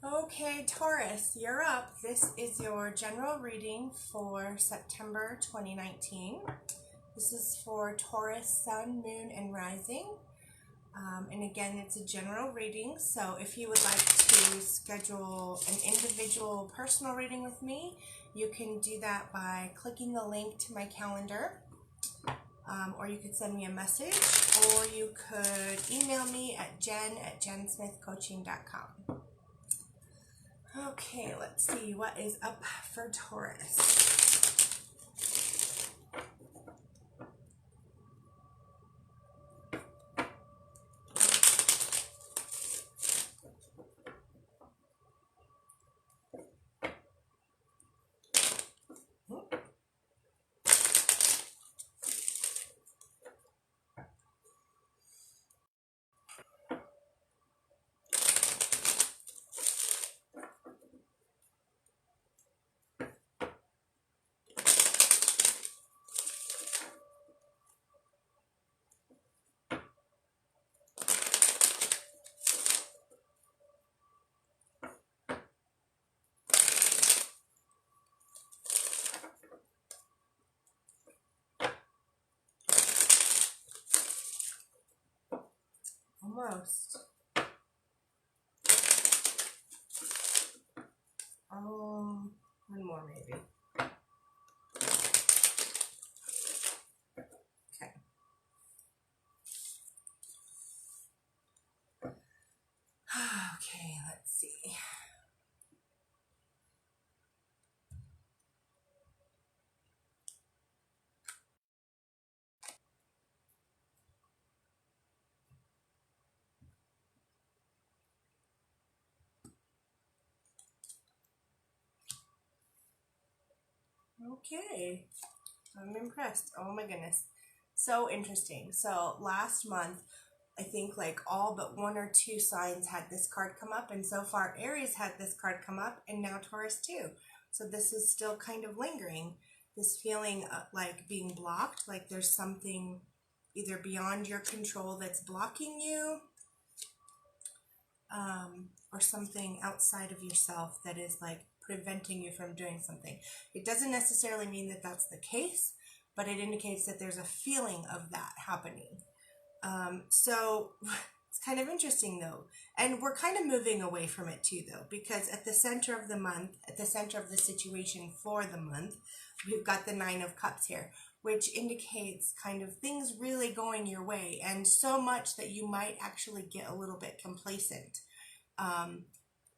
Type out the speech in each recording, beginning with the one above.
Okay, Taurus, you're up. This is your general reading for September 2019. This is for Taurus, Sun, Moon, and Rising. And again, it's a general reading, so if you would like to schedule an individual personal reading with me, you can do that by clicking the link to my calendar, or you could send me a message, or you could email me at jen@jensmithcoaching.com. Okay, let's see what is up for Taurus. Almost. One more maybe. Okay. Okay, let's see. Okay, I'm impressed. Oh my goodness. So interesting. So last month, I think like all but one or two signs had this card come up, and so far Aries had this card come up, and now Taurus too. So this is still kind of lingering, this feeling of like being blocked, like there's something either beyond your control that's blocking you, or something outside of yourself that is like preventing you from doing something. It doesn't necessarily mean that that's the case, but it indicates that there's a feeling of that happening. So it's kind of interesting though. And we're kind of moving away from it too though, because at the center of the month, at the center of the situation for the month, we've got the Nine of Cups here, which indicates kind of things really going your way, and so much that you might actually get a little bit complacent,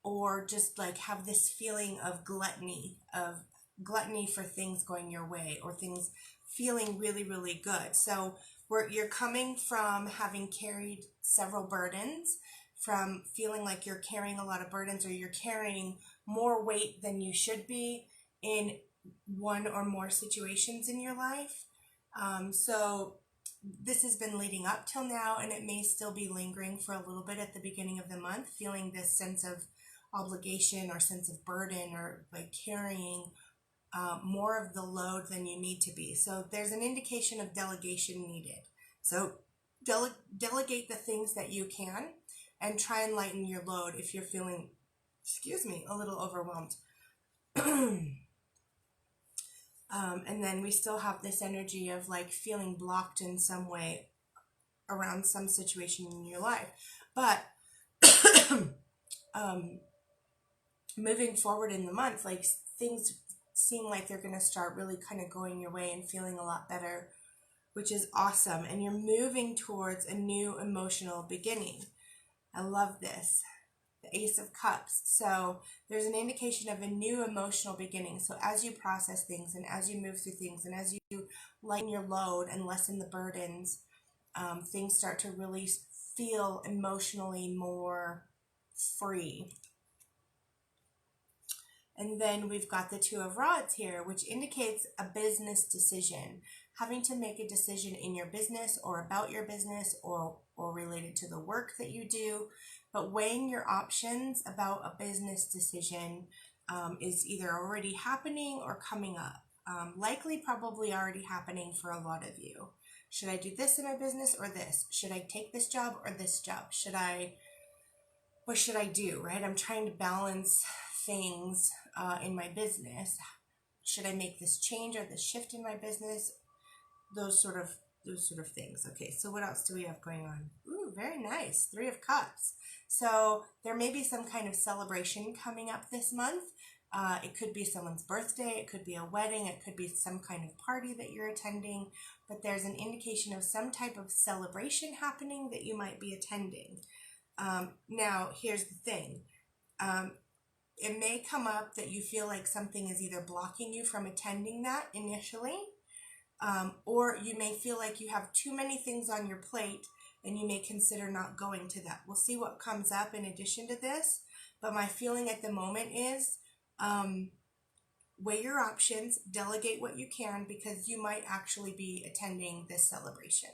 or just like have this feeling of gluttony for things going your way, or things feeling really, really good. So you're coming from having carried several burdens, from feeling like you're carrying a lot of burdens, or you're carrying more weight than you should be in one or more situations in your life. So this has been leading up till now, and it may still be lingering for a little bit at the beginning of the month, feeling this sense of obligation or sense of burden, or like carrying more of the load than you need to be. So there's an indication of delegation needed. So delegate the things that you can, and try and lighten your load if you're feeling, a little overwhelmed. And then we still have this energy of like feeling blocked in some way around some situation in your life. But moving forward in the month, like things seem like they're going to start really kind of going your way and feeling a lot better, which is awesome. And you're moving towards a new emotional beginning. I love this. The Ace of Cups. So there's an indication of a new emotional beginning. So as you process things, and as you move through things, and as you lighten your load and lessen the burdens, things start to really feel emotionally more free. And then we've got the Two of Rods here, which indicates a business decision, having to make a decision in your business, or about your business, or related to the work that you do. But weighing your options about a business decision is either already happening or coming up. Likely probably already happening for a lot of you. Should I do this in my business or this? Should I take this job or this job? What should I do, right? I'm trying to balance things in my business. Should I make this change or this shift in my business? Those sort of things. Okay, so what else do we have going on? Ooh, very nice. 3 of Cups. So there may be some kind of celebration coming up this month. It could be someone's birthday, it could be a wedding, it could be some kind of party that you're attending, but there's an indication of some type of celebration happening that you might be attending. Now, here's the thing. It may come up that you feel like something is either blocking you from attending that initially, or you may feel like you have too many things on your plate and you may consider not going to that. We'll see what comes up in addition to this, but my feeling at the moment is weigh your options, delegate what you can, because you might actually be attending this celebration.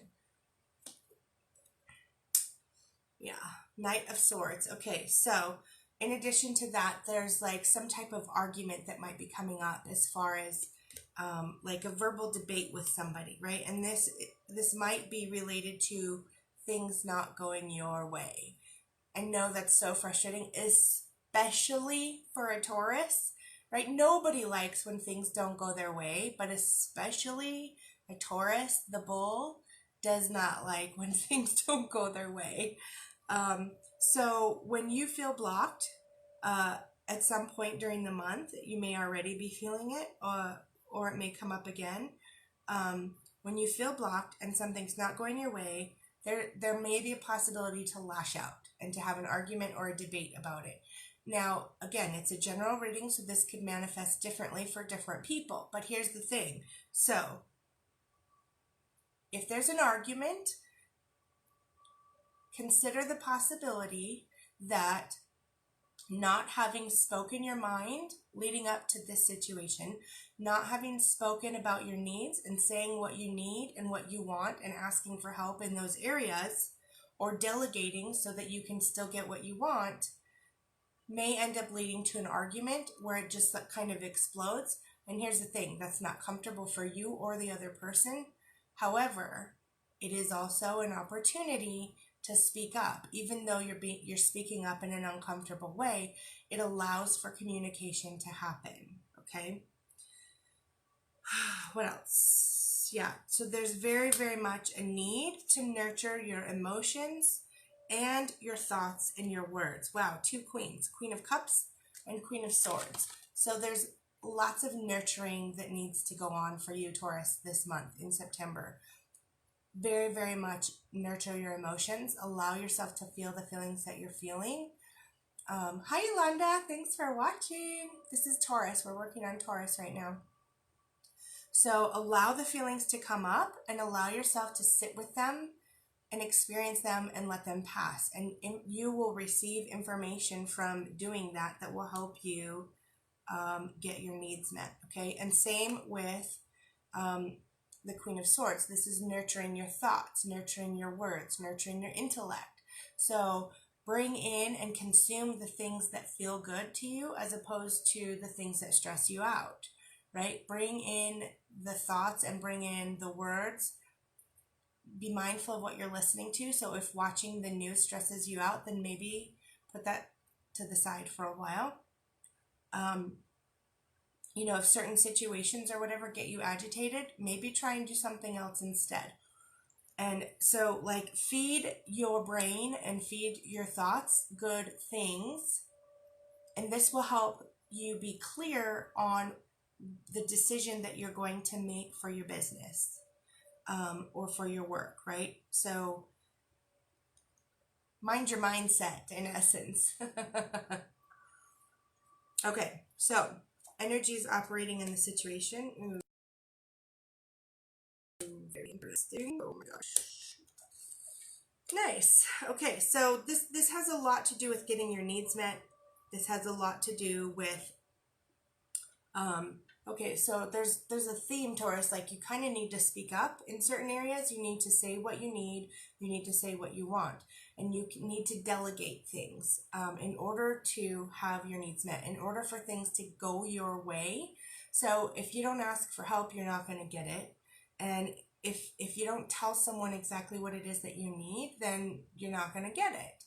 Yeah, Knight of Swords. Okay, so in addition to that, there's like some type of argument that might be coming up as far as like a verbal debate with somebody, right? And this might be related to things not going your way. I know that's so frustrating, especially for a Taurus, right? Nobody likes when things don't go their way, but especially a Taurus, the bull, does not like when things don't go their way. So when you feel blocked at some point during the month, you may already be feeling it, or it may come up again. When you feel blocked and something's not going your way, there may be a possibility to lash out and to have an argument or a debate about it. Now, again, it's a general reading, so this could manifest differently for different people. But here's the thing. So, if there's an argument, consider the possibility that not having spoken your mind leading up to this situation, not having spoken about your needs and saying what you need and what you want and asking for help in those areas, or delegating so that you can still get what you want, may end up leading to an argument where it just kind of explodes. And here's the thing, that's not comfortable for you or the other person. However, it is also an opportunity to speak up. Even though you're speaking up in an uncomfortable way, it allows for communication to happen, okay? What else? Yeah, so there's very, very much a need to nurture your emotions and your thoughts and your words. Wow, 2 queens, Queen of Cups and Queen of Swords. So there's lots of nurturing that needs to go on for you, Taurus, this month in September. Very, very much nurture your emotions. Allow yourself to feel the feelings that you're feeling. Hi, Yolanda. Thanks for watching. This is Taurus. We're working on Taurus right now. So allow the feelings to come up and allow yourself to sit with them and experience them and let them pass. And you will receive information from doing that that will help you get your needs met, okay? And same with the Queen of Swords. This is nurturing your thoughts, nurturing your words, nurturing your intellect. So bring in and consume the things that feel good to you as opposed to the things that stress you out, right? Bring in the thoughts and bring in the words. Be mindful of what you're listening to. So if watching the news stresses you out, then maybe put that to the side for a while. You know, if certain situations or whatever get you agitated, maybe try and do something else instead. And so, like, feed your brain and feed your thoughts good things, and this will help you be clear on the decision that you're going to make for your business or for your work, right? So mind your mindset, in essence. Okay, so energy is operating in the situation. Ooh, very interesting. Oh my gosh. Nice. Okay, so this has a lot to do with getting your needs met. This has a lot to do with okay, so there's a theme, Taurus, like you kind of need to speak up in certain areas. You need to say what you need to say what you want, and you need to delegate things in order to have your needs met, in order for things to go your way. So if you don't ask for help, you're not going to get it. And if you don't tell someone exactly what it is that you need, then you're not going to get it.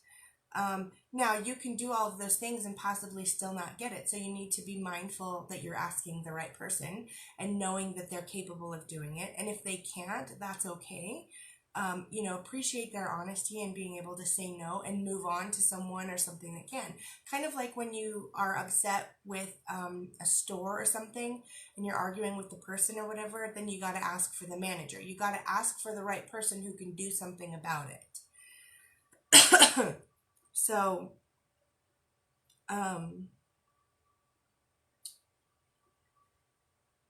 Now, you can do all of those things and possibly still not get it. So you need to be mindful that you're asking the right person and knowing that they're capable of doing it. And if they can't, that's okay. Appreciate their honesty and being able to say no and move on to someone or something that can. Kind of like when you are upset with a store or something and you're arguing with the person or whatever, then you got to ask for the manager. You got to ask for the right person who can do something about it. So,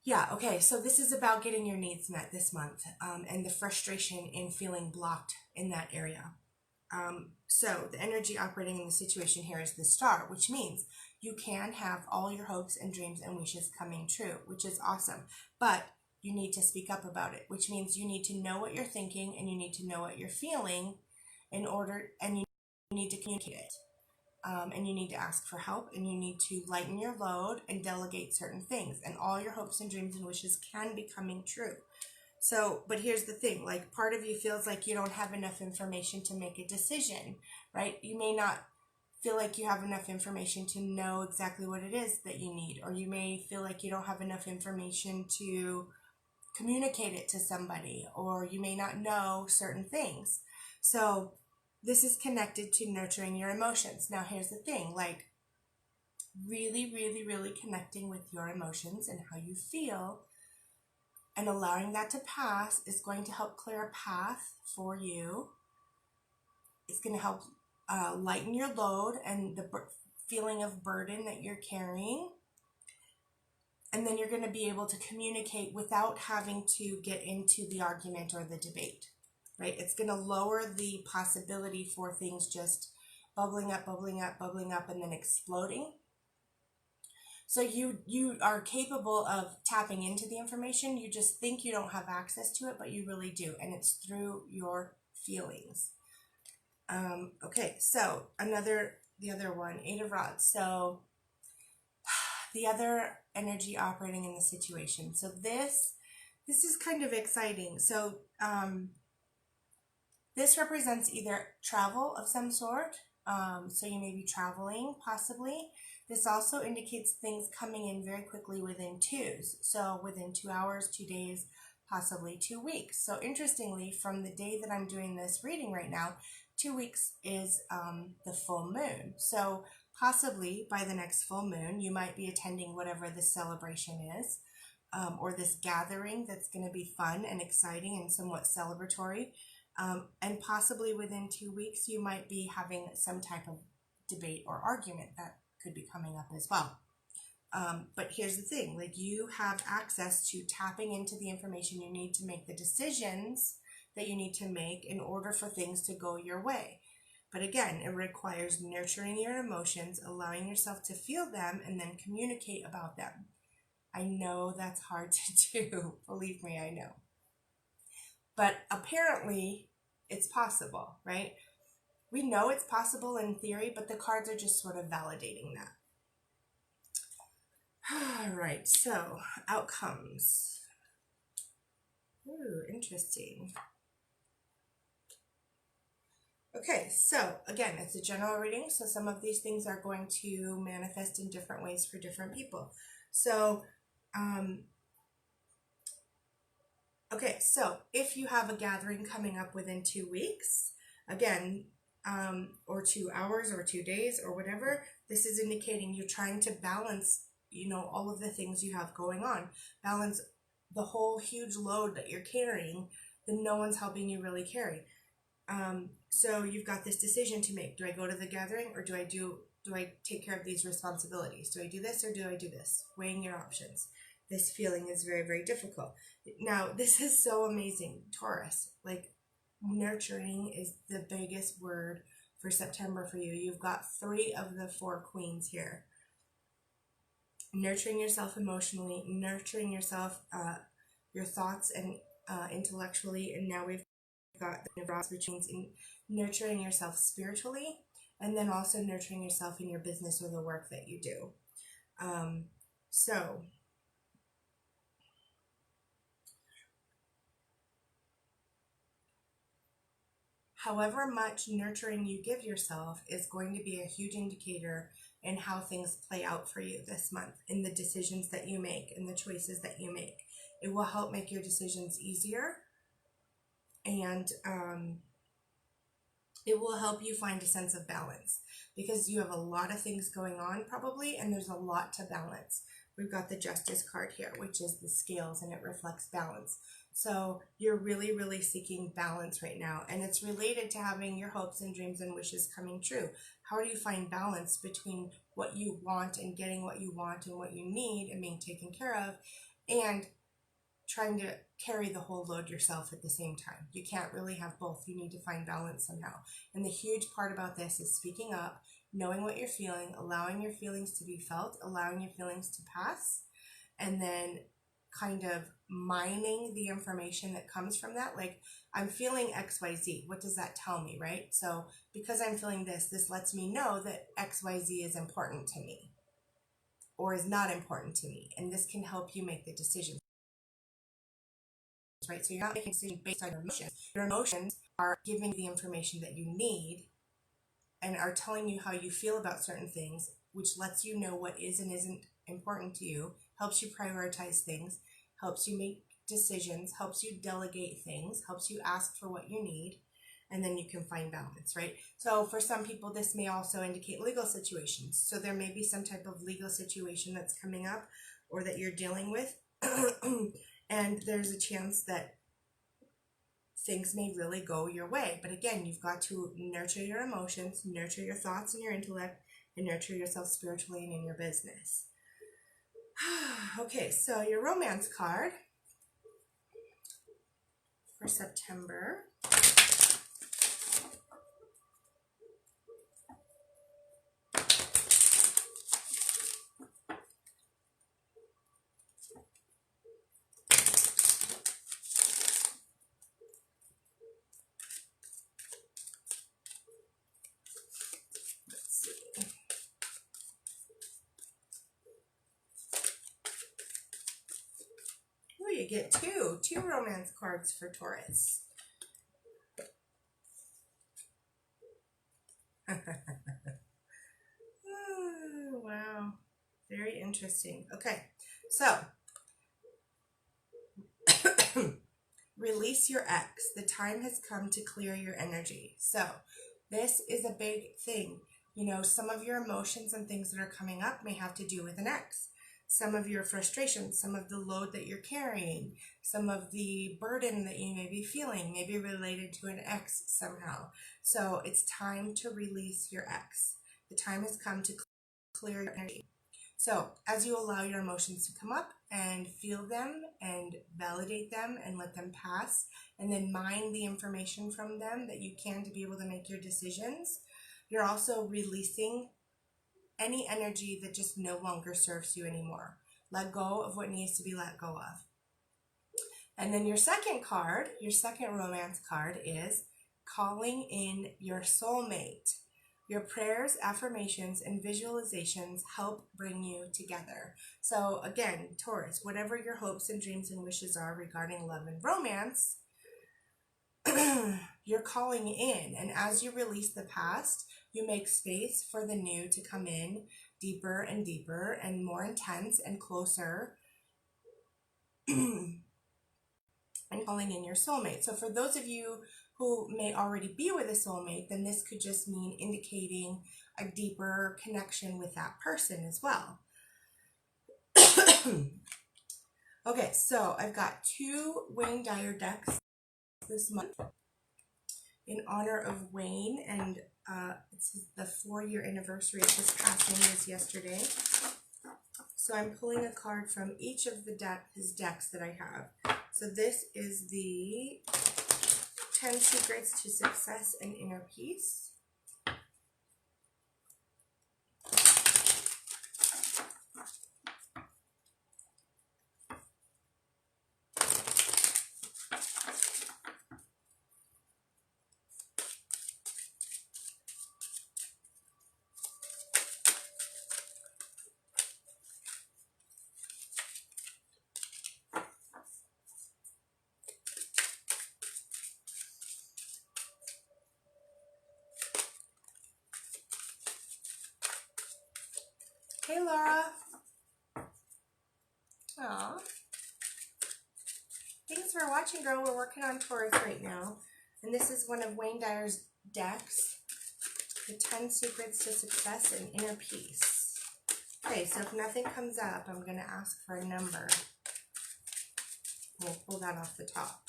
yeah, okay, so this is about getting your needs met this month, and the frustration in feeling blocked in that area. So the energy operating in the situation here is the star, which means you can have all your hopes and dreams and wishes coming true, which is awesome. But you need to speak up about it, which means you need to know what you're thinking and you need to know what you're feeling and you need to communicate it. And you need to ask for help and you need to lighten your load and delegate certain things, and all your hopes and dreams and wishes can be coming true. So, but here's the thing, like part of you feels like you don't have enough information to make a decision, right? You may not feel like you have enough information to know exactly what it is that you need, or you may feel like you don't have enough information to communicate it to somebody, or you may not know certain things. So this is connected to nurturing your emotions. Now, here's the thing, like really, really, really connecting with your emotions and how you feel and allowing that to pass is going to help clear a path for you. It's going to help lighten your load and the feeling of burden that you're carrying. And then you're going to be able to communicate without having to get into the argument or the debate, right? It's going to lower the possibility for things just bubbling up, and then exploding. So you are capable of tapping into the information. You just think you don't have access to it, but you really do. And it's through your feelings. Okay, so the other one, 8 of Rods. So the other energy operating in the situation. So this is kind of exciting. So this represents either travel of some sort. So you may be traveling, possibly. This also indicates things coming in very quickly within twos. So within 2 hours, 2 days, possibly 2 weeks. So interestingly, from the day that I'm doing this reading right now, 2 weeks is the full moon. So possibly by the next full moon, you might be attending whatever this celebration is, or this gathering that's going to be fun and exciting and somewhat celebratory. And possibly within 2 weeks, you might be having some type of debate or argument that could be coming up as well. But here's the thing, like you have access to tapping into the information you need to make the decisions that you need to make in order for things to go your way. But again, it requires nurturing your emotions, allowing yourself to feel them, and then communicate about them. I know that's hard to do. Believe me, I know. But apparently, it's possible, right? We know it's possible in theory, but the cards are just sort of validating that. All right, so outcomes. Ooh, interesting. Okay, so again, it's a general reading, so some of these things are going to manifest in different ways for different people. So, okay, so if you have a gathering coming up within 2 weeks, again, or 2 hours or 2 days or whatever, this is indicating you're trying to balance, all of the things you have going on. Balance the whole huge load that you're carrying that no one's helping you really carry. So you've got this decision to make. Do I go to the gathering or do I take care of these responsibilities? Do I do this or do I do this? Weighing your options. This feeling is very, very difficult. Now, this is so amazing, Taurus. Like, nurturing is the biggest word for September for you. You've got 3 of the 4 queens here. Nurturing yourself emotionally, nurturing yourself, your thoughts and intellectually, and now we've got the Rods, which means nurturing yourself spiritually, and then also nurturing yourself in your business or the work that you do. So however much nurturing you give yourself is going to be a huge indicator in how things play out for you this month, in the decisions that you make, in the choices that you make. It will help make your decisions easier, and it will help you find a sense of balance, because you have a lot of things going on probably, and there's a lot to balance. We've got the Justice card here, which is the scales, and it reflects balance. So you're really, really seeking balance right now, and it's related to having your hopes and dreams and wishes coming true. How do you find balance between what you want and getting what you want and what you need and being taken care of, and trying to carry the whole load yourself at the same time? You can't really have both. You need to find balance somehow. And the huge part about this is speaking up, knowing what you're feeling, allowing your feelings to be felt, allowing your feelings to pass, and then kind of mining the information that comes from that. Like, I'm feeling XYZ. What does that tell me, right? So because I'm feeling this, this lets me know that XYZ is important to me or is not important to me. And this can help you make the decision, right? So you're not making decisions based on your emotions. Your emotions are giving the information that you need and are telling you how you feel about certain things, which lets you know what is and isn't important to you, helps you prioritize things, helps you make decisions, helps you delegate things, helps you ask for what you need, and then you can find balance, right? So for some people, this may also indicate legal situations. So there may be some type of legal situation that's coming up or that you're dealing with, and there's a chance that things may really go your way. But again, you've got to nurture your emotions, nurture your thoughts and your intellect, and nurture yourself spiritually and in your business. Okay, so your romance card for September. Oh, you get two romance cards for Taurus. Oh, wow. Very interesting. Okay, so release your ex. The time has come to clear your energy. So this is a big thing. You know, some of your emotions and things that are coming up may have to do with an ex. Some of your frustrations, some of the load that you're carrying, some of the burden that you may be feeling may be related to an ex somehow. So it's time to release your ex. The time has come to clear your energy. So as you allow your emotions to come up and feel them and validate them and let them pass, and then mine the information from them that you can to be able to make your decisions, you're also releasing any energy that just no longer serves you anymore. Let go of what needs to be let go of. And then your second card, your second romance card, is calling in your soulmate. Your prayers, affirmations, and visualizations help bring you together. So again, Taurus, whatever your hopes and dreams and wishes are regarding love and romance, you're calling in. And as you release the past, you make space for the new to come in deeper and deeper and more intense and closer. And calling in your soulmate. So for those of you who may already be with a soulmate, then this could just mean indicating a deeper connection with that person as well. Okay, so I've got 2 Wayne Dyer decks this month in honor of Wayne, and it's the 4-year anniversary of his passing was yesterday. So I'm pulling a card from each of his decks that I have. So this is the 10 Secrets to Success and Inner Peace. Hey, Laura. Aw. Thanks for watching, girl. We're working on Taurus right now. And this is one of Wayne Dyer's decks. The 10 Secrets to Success and Inner Peace. Okay, so if nothing comes up, I'm going to ask for a number. We'll pull that off the top.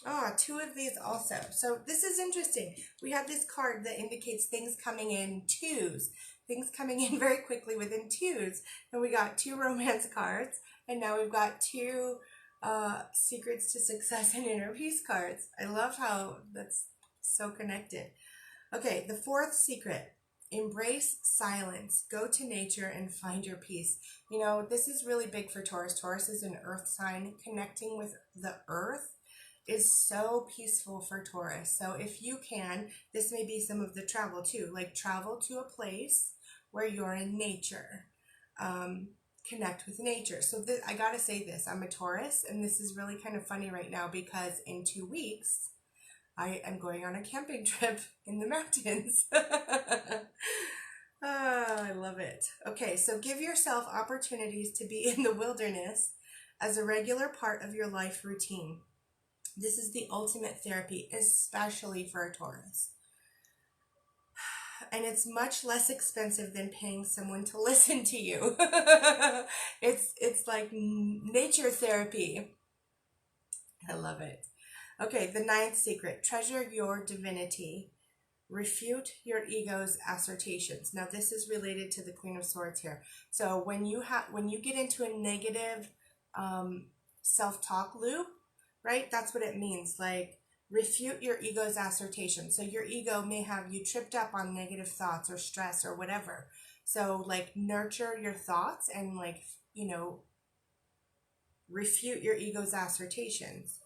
Ah, 2 of these also. So this is interesting. We have this card that indicates things coming in 2s. Things coming in very quickly within 2s. And we got 2 romance cards. And now we've got 2 Secrets to Success and Inner Peace cards. I love how that's so connected. Okay, the 4th secret. Embrace silence. Go to nature and find your peace. You know, this is really big for Taurus. Taurus is an earth sign. Connecting with the earth is so peaceful for Taurus. So if you can, this may be some of the travel too, like travel to a place where you're in nature, connect with nature. So I gotta say this, I'm a Taurus, and this is really kind of funny right now because in 2 weeks I am going on a camping trip in the mountains. I love it. Okay, so give yourself opportunities to be in the wilderness as a regular part of your life routine. This is the ultimate therapy, especially for a Taurus. And it's much less expensive than paying someone to listen to you. It's like nature therapy. I love it. Okay, the 9th secret. Treasure your divinity. Refute your ego's assertions. Now this is related to the Queen of Swords here. So when you get into a negative self-talk loop, right? That's what it means. Like, refute your ego's assertion. So your ego may have you tripped up on negative thoughts or stress or whatever. So like nurture your thoughts and like, you know, refute your ego's assertions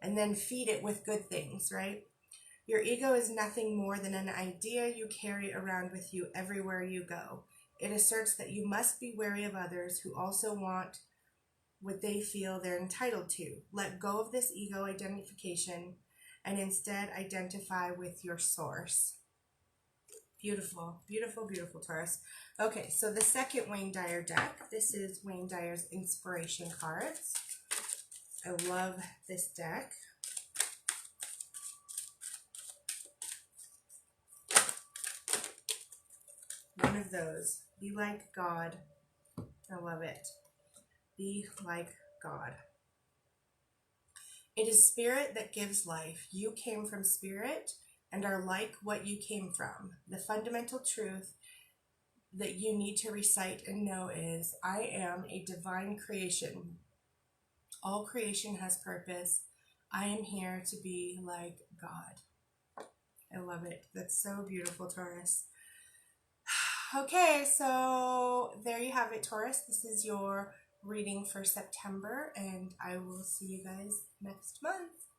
and then feed it with good things, right? Your ego is nothing more than an idea you carry around with you everywhere you go. It asserts that you must be wary of others who also want what they feel they're entitled to. Let go of this ego identification and instead identify with your source. Beautiful, beautiful, beautiful, Taurus. Okay, so the second Wayne Dyer deck. This is Wayne Dyer's inspiration cards. I love this deck. One of those. Be like God. I love it. Be like God. It is spirit that gives life. You came from spirit and are like what you came from. The fundamental truth that you need to recite and know is, I am a divine creation. All creation has purpose. I am here to be like God. I love it. That's so beautiful, Taurus. Okay, so there you have it, Taurus. This is your reading for September, and I will see you guys next month.